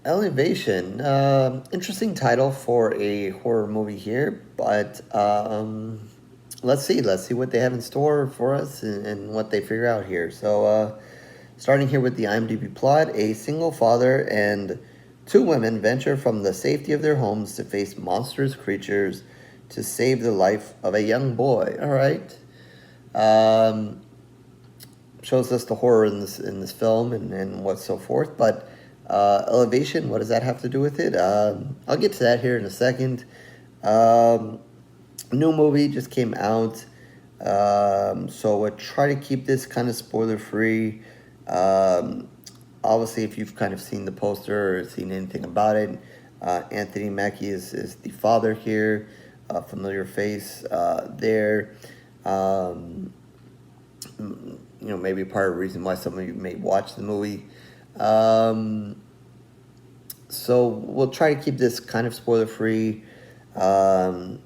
Elevation. Interesting title for a horror movie here, but let's see. Let's see what they have in store for us and what they figure out here. Starting here with the IMDb plot, a single father and two women venture from the safety of their homes to face monstrous creatures to save the life of a young boy. All right. Um, Shows us the horror in this film and what's so forth. But elevation, what does that have to do with it? I'll get to that here in a second. Um, New movie just came out, so we'll try to keep this kind of spoiler free. Um, Obviously, if you've kind of seen the poster or seen anything about it, Anthony Mackie is the father here, familiar face there. Um, Maybe part of the reason why some of you may watch the movie. Um, so we'll try to keep this kind of spoiler free. Um,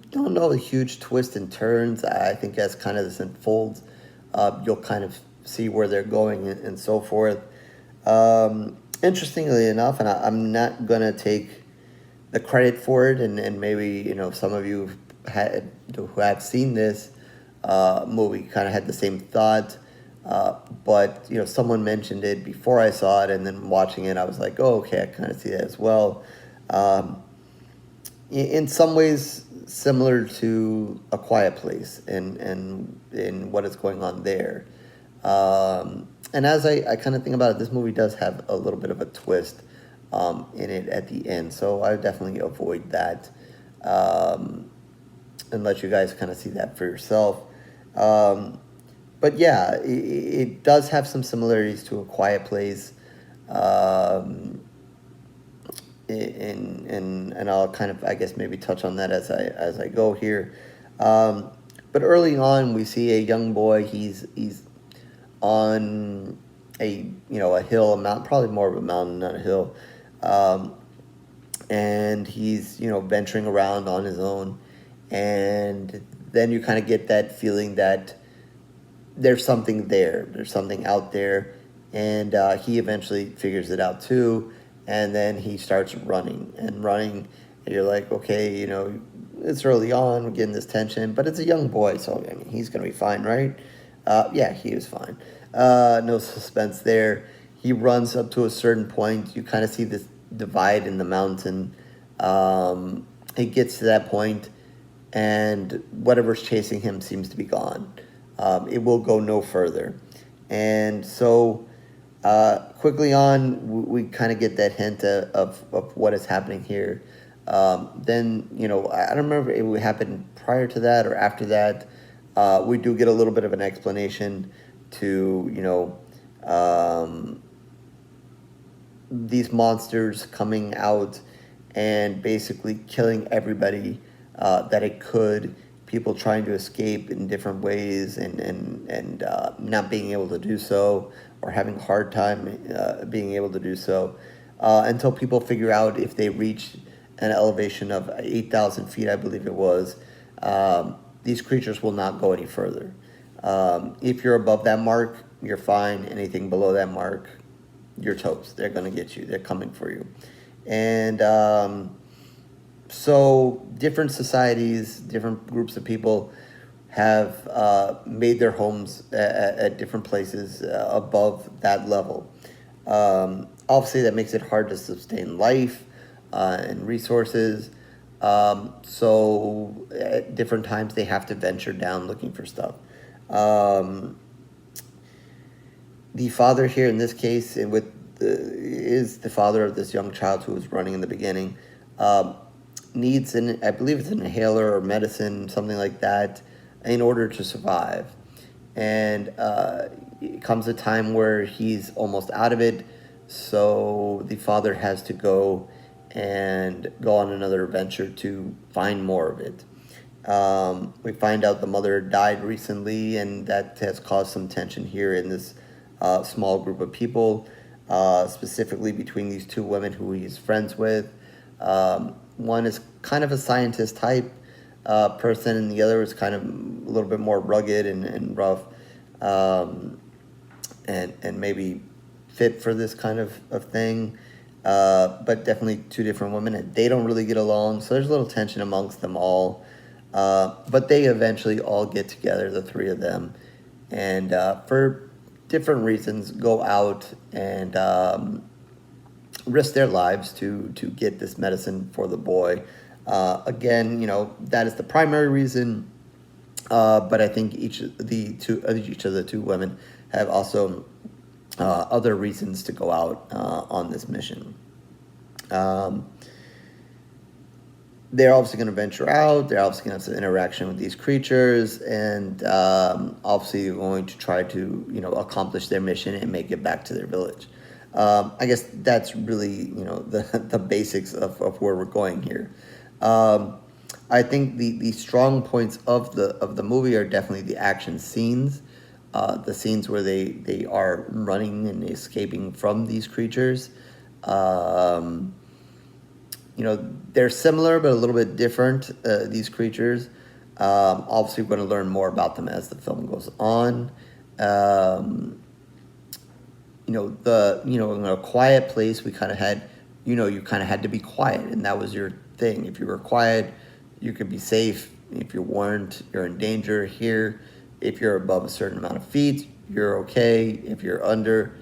don't know the huge twists and turns. I think as kind of this unfolds, you'll kind of see where they're going and so forth. Interestingly enough, and I'm not gonna take the credit for it, and maybe some of you who have seen this movie kind of had the same thought. But someone mentioned it before I saw it, and then watching it, I was like, oh, okay, I kind of see that as well. Um, in some ways, similar to A Quiet Place, and in what is going on there. And as I kind of think about it, this movie does have a little bit of a twist in it at the end, so I would definitely avoid that um, and let you guys kind of see that for yourself. Um, but yeah, it does have some similarities to A Quiet Place, um, and I'll kind of, I guess, maybe touch on that as I go here. Um, but early on, we see a young boy. He's on a hill, a mountain, probably more of a mountain, not a hill, um, and he's venturing around on his own, and then you kind of get that feeling that there's something there. There's something out there, and he eventually figures it out too. And then he starts running and running, and you're like, okay, it's early on, we're getting this tension, but it's a young boy, so I mean, he's gonna be fine, right? Yeah, he was fine. No suspense there. He runs up to a certain point. You kind of see this divide in the mountain. He gets to that point, and whatever's chasing him seems to be gone. It will go no further. And so quickly on, we kind of get that hint of what is happening here. Then, I don't remember if it happened prior to that or after that. We do get a little bit of an explanation to, these monsters coming out and basically killing everybody that it could. People trying to escape in different ways and not being able to do so, or having a hard time being able to do so, until people figure out if they reach an elevation of 8,000 feet, I believe it was, these creatures will not go any further. If you're above that mark, you're fine. Anything below that mark, you're toast. They're going to get you. They're coming for you. And so different societies, different groups of people have made their homes at different places above that level. Obviously, that makes it hard to sustain life and resources. So at different times, they have to venture down looking for stuff. The father here in this case, is the father of this young child who was running in the beginning. Needs I believe it's an inhaler or medicine, something like that, in order to survive. And it comes a time where he's almost out of it, so the father has to go on another adventure to find more of it. We find out the mother died recently, and that has caused some tension here in this small group of people, specifically between these two women who he's friends with. One is kind of a scientist type person, and the other is kind of a little bit more rugged and rough, and maybe fit for this kind of thing. But definitely two different women, and they don't really get along. So there's a little tension amongst them all. But they eventually all get together, the three of them, and for different reasons, go out and risk their lives to get this medicine for the boy. Again, that is the primary reason. But I think each of the two women have also other reasons to go out on this mission. They're obviously going to venture out. They're obviously going to have some interaction with these creatures, and obviously going to try to accomplish their mission and make it back to their village. I guess that's really the basics of where we're going here. I think the strong points of the movie are definitely the action scenes, the scenes where they are running and escaping from these creatures. They're similar but a little bit different. These creatures. Obviously, we're going to learn more about them as the film goes on. In a quiet place, we kind of had, you kind of had to be quiet, and that was your thing. If you were quiet, you could be safe. If you weren't, you're in danger. Here, if you're above a certain amount of feet, you're okay. If you're under,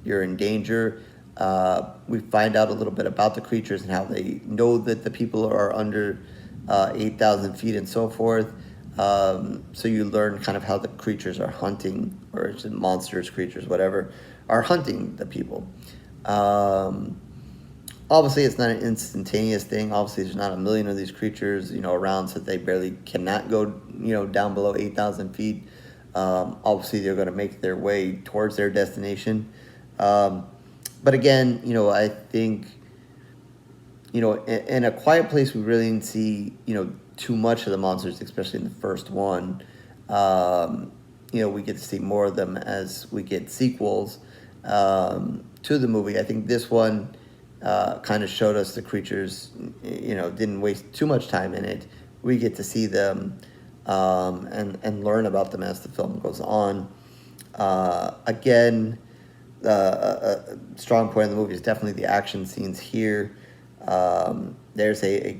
you're in danger. We find out a little bit about the creatures and how they know that the people are under 8,000 feet and so forth. So you learn kind of how the creatures are hunting, or it's monsters, creatures, whatever, are hunting the people. Obviously, it's not an instantaneous thing. Obviously, there's not a million of these creatures, around, so they barely cannot go, down below 8,000 feet. Obviously, they're going to make their way towards their destination. But again, I think, in a quiet place, we really didn't see, too much of the monsters, especially in the first one. We get to see more of them as we get sequels to the movie. I think this one kind of showed us the creatures, didn't waste too much time in it. We get to see them and learn about them as the film goes on. Again, a strong point of the movie is definitely the action scenes here. There's a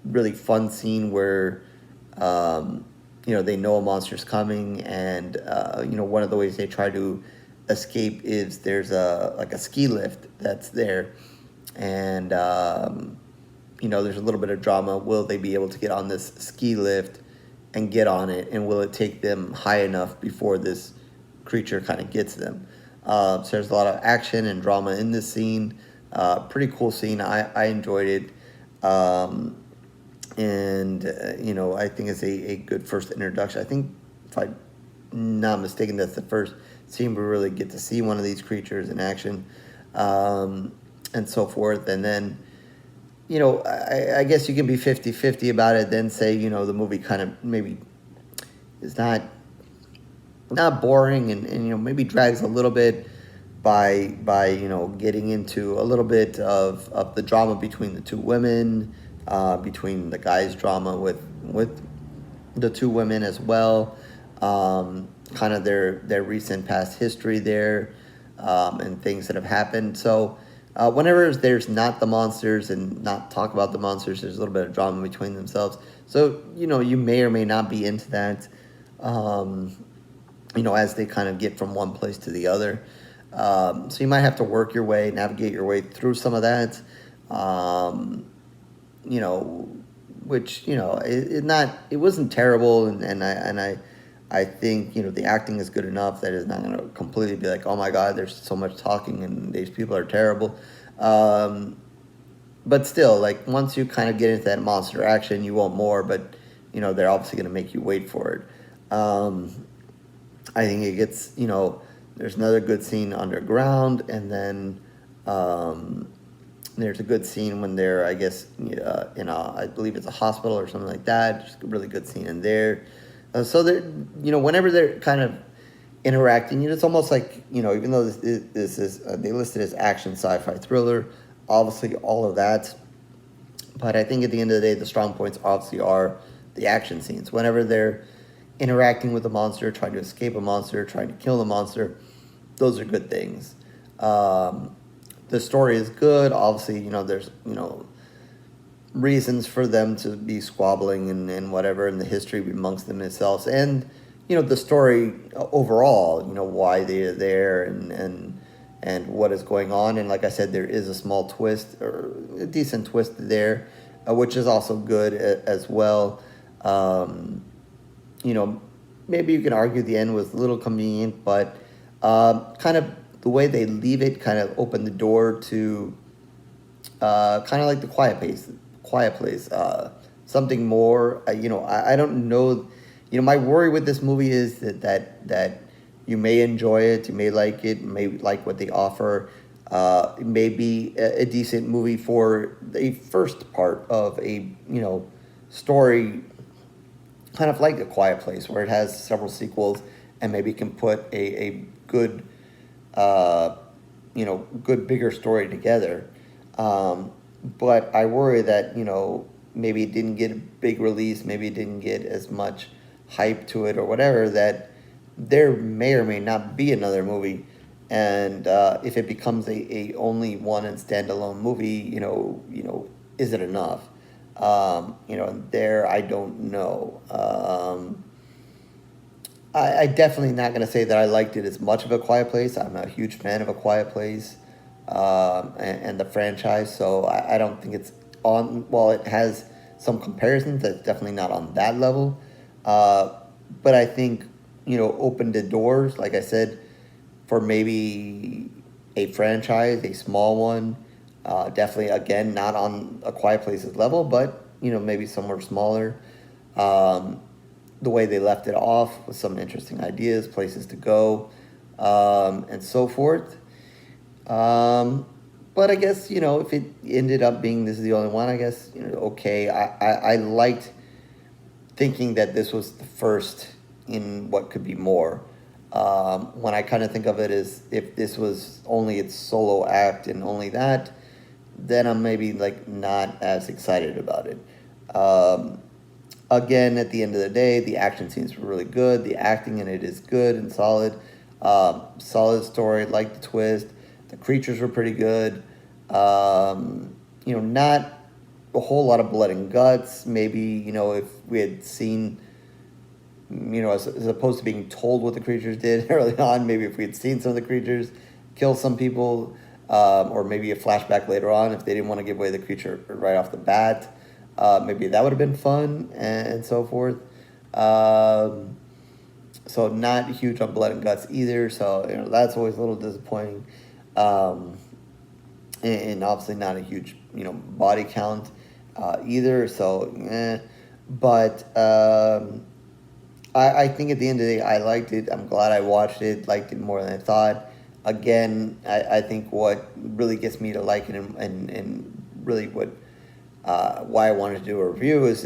really fun scene where they know a monster's coming, and one of the ways they try to escape is there's a ski lift that's there, and there's a little bit of drama. Will they be able to get on this ski lift and get on it, and will it take them high enough before this creature kind of gets them? So there's a lot of action and drama in this scene. Pretty cool scene. I enjoyed it. I think it's a good first introduction. I think, if I'm not mistaken, that's the first scene we really get to see one of these creatures in action, and so forth. And then, I guess you can be 50-50 about it, then say, the movie kind of maybe is not boring, and maybe drags a little bit by getting into a little bit of the drama between the two women, between the guy's drama with the two women as well, kind of their recent past history there, and things that have happened. So whenever there's not the monsters and not talk about the monsters, there's a little bit of drama between themselves. So you may or may not be into that, as they kind of get from one place to the other. So you might have to navigate your way through some of that, which, it wasn't terrible. And I think, the acting is good enough that it's not going to completely be like, oh my God, there's so much talking and these people are terrible. But still, like, once you kind of get into that monster action, you want more, but, they're obviously going to make you wait for it. I think it gets, there's another good scene underground, and then there's a good scene when they're, I guess, I believe it's a hospital or something like that. Just a really good scene in there. So they're, whenever they're kind of interacting, it's almost like, even though this is, they listed as action, sci-fi, thriller, obviously all of that. But I think at the end of the day, the strong points obviously are the action scenes. Whenever they're interacting with a monster, trying to escape a monster, trying to kill the monster, those are good things. The story is good. Obviously, there's reasons for them to be squabbling and whatever, in the history amongst themselves, and the story overall, why they're there, and what is going on. And like I said, there is a small twist, or a decent twist there, which is also good as well. You know, Maybe you can argue the end was a little convenient, but kind of the way they leave it kind of opened the door to kind of like the Quiet Place, something more. I don't know. My worry with this movie is that you may enjoy it, you may like it, may like what they offer. It may be a decent movie for the first part of a story, kind of like A Quiet Place, where it has several sequels, and maybe can put a good, good bigger story together. But I worry that maybe it didn't get a big release, maybe it didn't get as much hype to it or whatever, that there may or may not be another movie. And if it becomes a only one and standalone movie, is it enough? There, I don't know. I definitely not going to say that I liked it as much of A Quiet Place. I'm a huge fan of A Quiet Place and the franchise, so I don't think it's on, while it has some comparisons, that's definitely not on that level. But I think, opened the doors, like I said, for maybe a franchise, a small one. Definitely, again, not on A Quiet Place's level, but, maybe somewhere smaller. The way they left it off with some interesting ideas, places to go, and so forth. But I guess, if it ended up being this is the only one, I guess, okay. I liked thinking that this was the first in what could be more. When I kind of think of it as if this was only its solo act and only that, then I'm maybe not as excited about it. Again, at the end of the day, the action scenes were really good. The acting in it is good and solid. Solid story, like the twist. The creatures were pretty good. Not a whole lot of blood and guts. Maybe, if we had seen, as opposed to being told what the creatures did early on, maybe if we had seen some of the creatures kill some people, or maybe a flashback later on if they didn't want to give away the creature right off the bat. Maybe that would have been fun and so forth. So not huge on blood and guts either. So that's always a little disappointing. And obviously not a huge body count either. So but I think at the end of the day I liked it. I'm glad I watched it. Liked it more than I thought. Again, I think what really gets me to like it and really what why I wanted to do a review is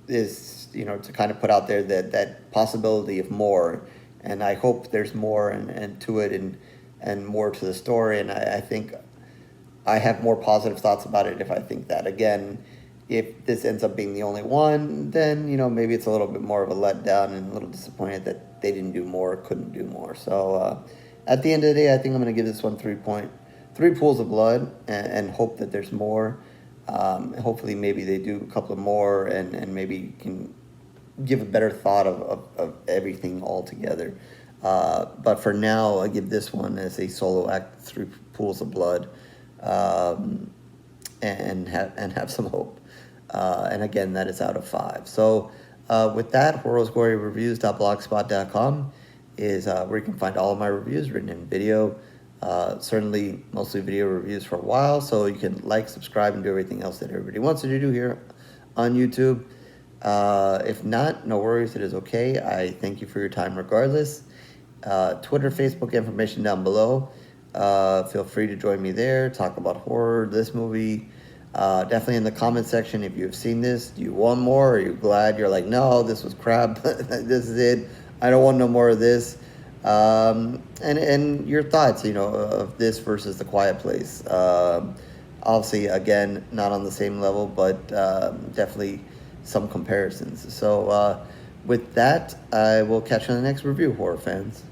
to kind of put out there that possibility of more, and I hope there's more and to it and more to the story, and I think I have more positive thoughts about it if I think that. Again, if this ends up being the only one, then maybe it's a little bit more of a letdown and a little disappointed that they didn't do more, couldn't do more. So at the end of the day, I think I'm going to give this one 3 pools of blood and hope that there's more. Hopefully maybe they do a couple of more and maybe can give a better thought of everything all together. But for now, I give this one as a solo act, 3 pools of blood, and have some hope. And again, that is out of 5. So with that, horrorgory-reviews.blogspot.com is where you can find all of my reviews written in video. Certainly mostly video reviews for a while, so you can like, subscribe, and do everything else that everybody wants you to do here on YouTube. If not, no worries, it is okay. I thank you for your time regardless. Twitter, Facebook information down below. Feel free to join me there, talk about horror, this movie. Definitely in the comment section if you've seen this. Do you want more? Are you glad? You're like, no, this was crap. This is it. I don't want no more of this. And your thoughts, of this versus The Quiet Place. Obviously, again, not on the same level, but definitely some comparisons. So with that, I will catch you on the next review, horror fans.